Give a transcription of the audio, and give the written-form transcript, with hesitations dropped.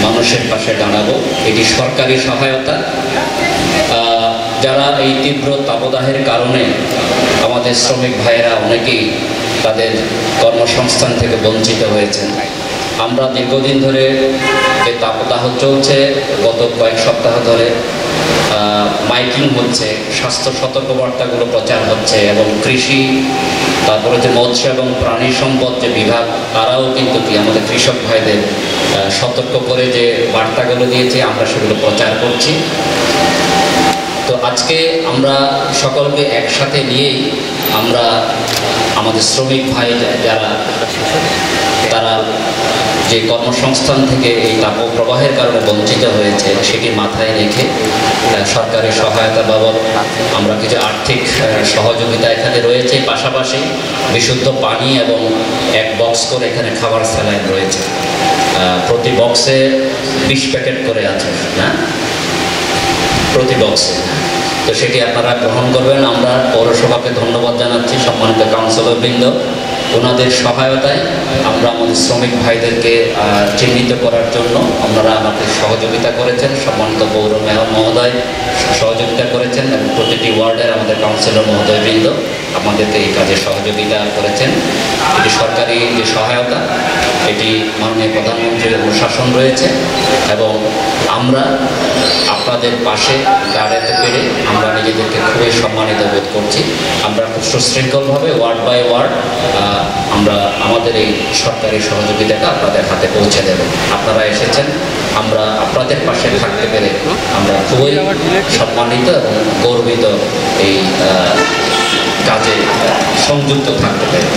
মানুষের পাশে দাঁড়াবো। এটি সরকারি সহায়তা। যারা এই তীব্র তাপদাহের কারণে আমাদের শ্রমিক ভাইয়েরা অনেকেই তাদের কর্মসংস্থান থেকে বঞ্চিত হয়েছেন। আমরা দীর্ঘদিন ধরে যে তাপদাহ চলছে, গত কয়েক সপ্তাহ ধরে মাইকিং হচ্ছে, স্বাস্থ্য সতর্কবার্তাগুলো প্রচার হচ্ছে এবং কৃষি, তারপরে যে মৎস্য এবং প্রাণী সম্পদ যে বিভাগ, তারাও কিন্তু আমাদের কৃষক ভাইদের সতর্ক করে যে বার্তাগুলো দিয়েছে, আমরা সেগুলো প্রচার করছি। তো আজকে আমরা সকলকে একসাথে নিয়েই আমরা আমাদের শ্রমিক ভাই যারা তারা যে কর্মসংস্থান থেকে এই তাপপ্রবাহের কারণে বঞ্চিত হয়েছে সেটি মাথায় রেখে সরকারি সহায়তা বাবদ আমরা কিছু আর্থিক সহযোগিতা এখানে রয়েছে। পাশাপাশি বিশুদ্ধ পানি এবং এক বক্স করে এখানে খাবার স্যালাইন রয়েছে। প্রতি বক্সে 20 প্যাকেট করে আছে না, প্রতি বক্সে। তো সেটি আপনারা গ্রহণ করবেন। আমরা পৌরসভাকে ধন্যবাদ জানাচ্ছি, সম্মানিত কাউন্সিলরবৃন্দ, ওনাদের সহায়তায় আমরা আমাদের শ্রমিক ভাইদেরকে চিহ্নিত করার জন্য আপনারা আমাদের সহযোগিতা করেছেন। সম্মানিত পৌর মেয়র মহোদয় সহযোগিতা করেছেন এবং প্রতিটি ওয়ার্ডের আমাদের কাউন্সিলর মহোদয়বৃন্দ আমাদেরকে এই কাজে সহযোগিতা করেছেন। এটি সরকারি যে সহায়তা, এটি মাননীয় প্রধানমন্ত্রীর অনুশাসন রয়েছে এবং আমরা আপনাদের পাশে দাঁড়াতে পেরে আমরা নিজেদেরকে খুবই সম্মানিত বোধ করছি। আমরা খুব সুশৃঙ্খলভাবে ওয়ার্ড বাই ওয়ার্ড আমরা আমাদের এই সরকারি সহযোগিতাটা আপনাদের হাতে পৌঁছে দেব। আপনারা এসেছেন, আমরা আপনাদের পাশে থাকতে পেরে আমরা খুবই সম্মানিত এবং গর্বিত এই কাজে সংযুক্ত থাকতে পেরে।